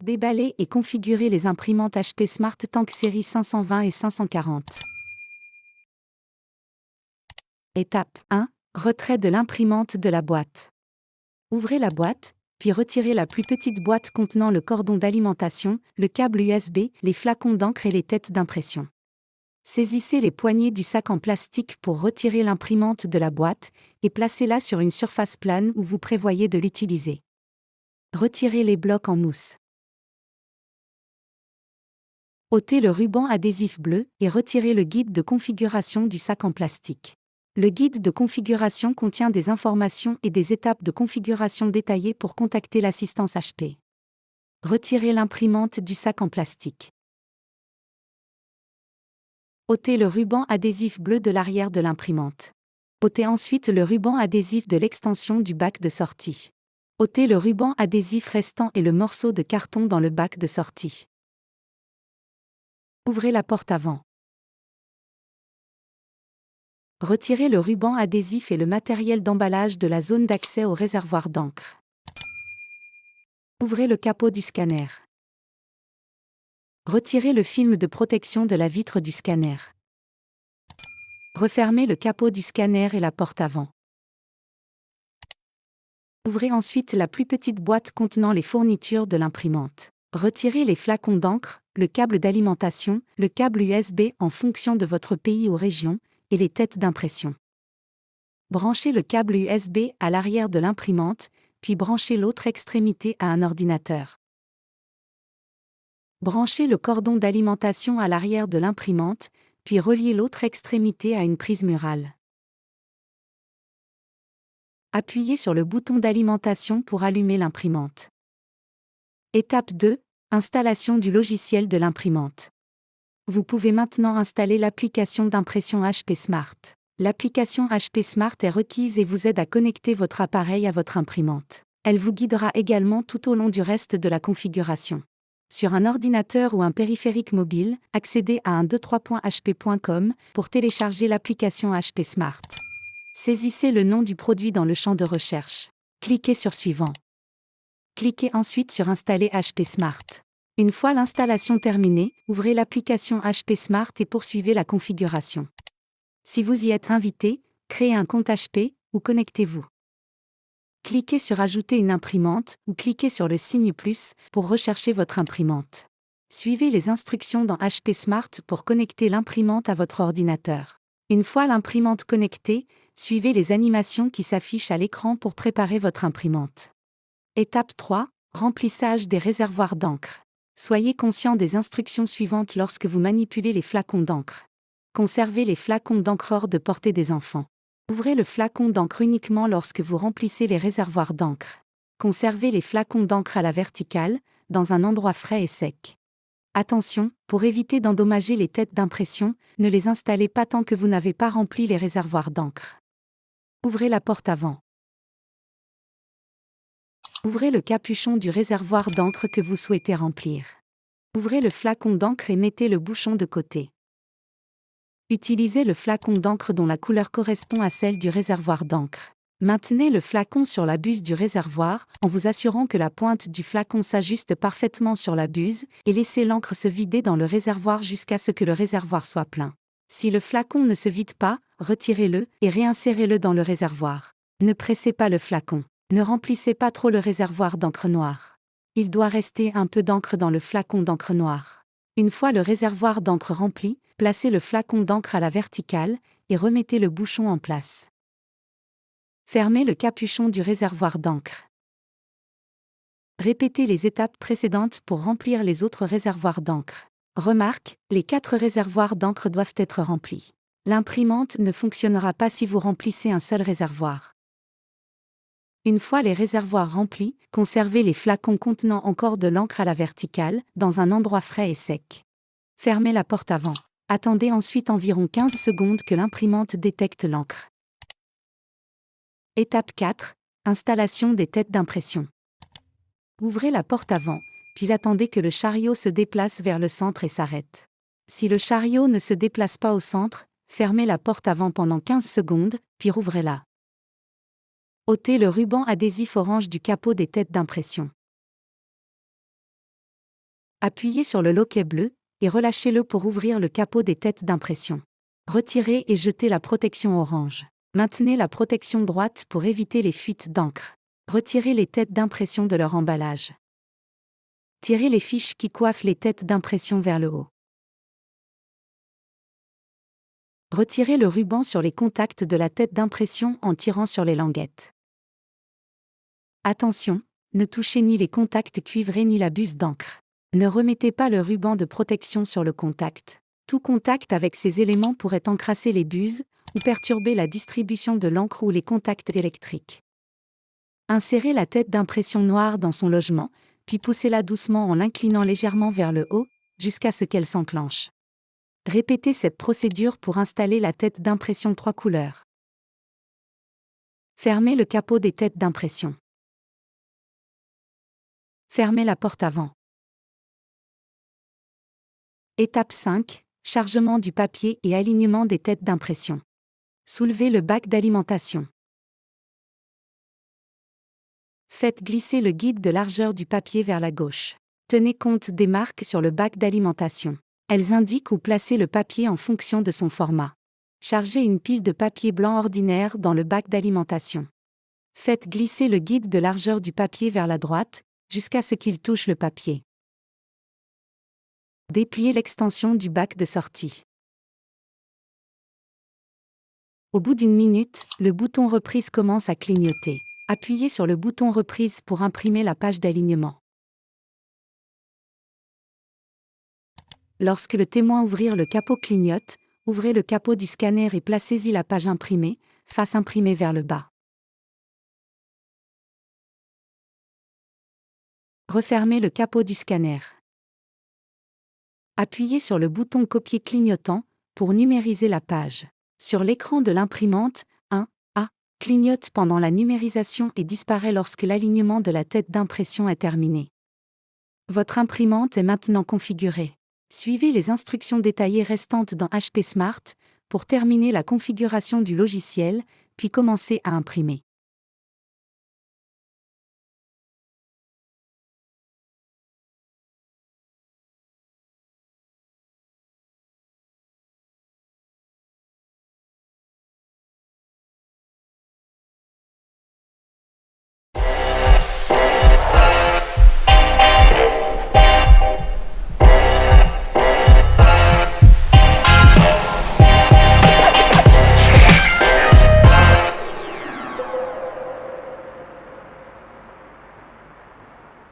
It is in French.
Déballer et configurer les imprimantes HP Smart Tank série 520 et 540. Étape 1. Retrait de l'imprimante de la boîte. Ouvrez la boîte, puis retirez la plus petite boîte contenant le cordon d'alimentation, le câble USB, les flacons d'encre et les têtes d'impression. Saisissez les poignées du sac en plastique pour retirer l'imprimante de la boîte et placez-la sur une surface plane où vous prévoyez de l'utiliser. Retirez les blocs en mousse. Ôtez le ruban adhésif bleu et retirez le guide de configuration du sac en plastique. Le guide de configuration contient des informations et des étapes de configuration détaillées pour contacter l'assistance HP. Retirez l'imprimante du sac en plastique. Ôtez le ruban adhésif bleu de l'arrière de l'imprimante. Ôtez ensuite le ruban adhésif de l'extension du bac de sortie. Ôtez le ruban adhésif restant et le morceau de carton dans le bac de sortie. Ouvrez la porte avant. Retirez le ruban adhésif et le matériel d'emballage de la zone d'accès au réservoir d'encre. Ouvrez le capot du scanner. Retirez le film de protection de la vitre du scanner. Refermez le capot du scanner et la porte avant. Ouvrez ensuite la plus petite boîte contenant les fournitures de l'imprimante. Retirez les flacons d'encre, le câble d'alimentation, le câble USB en fonction de votre pays ou région, et les têtes d'impression. Branchez le câble USB à l'arrière de l'imprimante, puis branchez l'autre extrémité à un ordinateur. Branchez le cordon d'alimentation à l'arrière de l'imprimante, puis reliez l'autre extrémité à une prise murale. Appuyez sur le bouton d'alimentation pour allumer l'imprimante. Étape 2. Installation du logiciel de l'imprimante. Vous pouvez maintenant installer l'application d'impression HP Smart. L'application HP Smart est requise et vous aide à connecter votre appareil à votre imprimante. Elle vous guidera également tout au long du reste de la configuration. Sur un ordinateur ou un périphérique mobile, accédez à 123.hp.com pour télécharger l'application HP Smart. Saisissez le nom du produit dans le champ de recherche. Cliquez sur Suivant. Cliquez ensuite sur Installer HP Smart. Une fois l'installation terminée, ouvrez l'application HP Smart et poursuivez la configuration. Si vous y êtes invité, créez un compte HP ou connectez-vous. Cliquez sur Ajouter une imprimante ou cliquez sur le signe plus pour rechercher votre imprimante. Suivez les instructions dans HP Smart pour connecter l'imprimante à votre ordinateur. Une fois l'imprimante connectée, suivez les animations qui s'affichent à l'écran pour préparer votre imprimante. Étape 3. Remplissage des réservoirs d'encre. Soyez conscient des instructions suivantes lorsque vous manipulez les flacons d'encre. Conservez les flacons d'encre hors de portée des enfants. Ouvrez le flacon d'encre uniquement lorsque vous remplissez les réservoirs d'encre. Conservez les flacons d'encre à la verticale, dans un endroit frais et sec. Attention, pour éviter d'endommager les têtes d'impression, ne les installez pas tant que vous n'avez pas rempli les réservoirs d'encre. Ouvrez la porte avant. Ouvrez le capuchon du réservoir d'encre que vous souhaitez remplir. Ouvrez le flacon d'encre et mettez le bouchon de côté. Utilisez le flacon d'encre dont la couleur correspond à celle du réservoir d'encre. Maintenez le flacon sur la buse du réservoir, en vous assurant que la pointe du flacon s'ajuste parfaitement sur la buse, et laissez l'encre se vider dans le réservoir jusqu'à ce que le réservoir soit plein. Si le flacon ne se vide pas, retirez-le et réinsérez-le dans le réservoir. Ne pressez pas le flacon. Ne remplissez pas trop le réservoir d'encre noire. Il doit rester un peu d'encre dans le flacon d'encre noire. Une fois le réservoir d'encre rempli, placez le flacon d'encre à la verticale et remettez le bouchon en place. Fermez le capuchon du réservoir d'encre. Répétez les étapes précédentes pour remplir les autres réservoirs d'encre. Remarque, les 4 réservoirs d'encre doivent être remplis. L'imprimante ne fonctionnera pas si vous remplissez un seul réservoir. Une fois les réservoirs remplis, conservez les flacons contenant encore de l'encre à la verticale, dans un endroit frais et sec. Fermez la porte avant. Attendez ensuite environ 15 secondes que l'imprimante détecte l'encre. Étape 4. Installation des têtes d'impression. Ouvrez la porte avant, puis attendez que le chariot se déplace vers le centre et s'arrête. Si le chariot ne se déplace pas au centre, fermez la porte avant pendant 15 secondes, puis rouvrez-la. Ôtez le ruban adhésif orange du capot des têtes d'impression. Appuyez sur le loquet bleu et relâchez-le pour ouvrir le capot des têtes d'impression. Retirez et jetez la protection orange. Maintenez la protection droite pour éviter les fuites d'encre. Retirez les têtes d'impression de leur emballage. Tirez les fiches qui coiffent les têtes d'impression vers le haut. Retirez le ruban sur les contacts de la tête d'impression en tirant sur les languettes. Attention, ne touchez ni les contacts cuivrés ni la buse d'encre. Ne remettez pas le ruban de protection sur le contact. Tout contact avec ces éléments pourrait encrasser les buses ou perturber la distribution de l'encre ou les contacts électriques. Insérez la tête d'impression noire dans son logement, puis poussez-la doucement en l'inclinant légèrement vers le haut, jusqu'à ce qu'elle s'enclenche. Répétez cette procédure pour installer la tête d'impression 3 couleurs. Fermez le capot des têtes d'impression. Fermez la porte avant. Étape 5. Chargement du papier et alignement des têtes d'impression. Soulevez le bac d'alimentation. Faites glisser le guide de largeur du papier vers la gauche. Tenez compte des marques sur le bac d'alimentation. Elles indiquent où placer le papier en fonction de son format. Chargez une pile de papier blanc ordinaire dans le bac d'alimentation. Faites glisser le guide de largeur du papier vers la droite, jusqu'à ce qu'il touche le papier. Dépliez l'extension du bac de sortie. Au bout d'une minute, le bouton reprise commence à clignoter. Appuyez sur le bouton reprise pour imprimer la page d'alignement. Lorsque le témoin ouvrir le capot clignote, ouvrez le capot du scanner et placez-y la page imprimée, face imprimée vers le bas. Refermez le capot du scanner. Appuyez sur le bouton copier clignotant pour numériser la page. Sur l'écran de l'imprimante, un A clignote pendant la numérisation et disparaît lorsque l'alignement de la tête d'impression est terminé. Votre imprimante est maintenant configurée. Suivez les instructions détaillées restantes dans HP Smart pour terminer la configuration du logiciel, puis commencez à imprimer.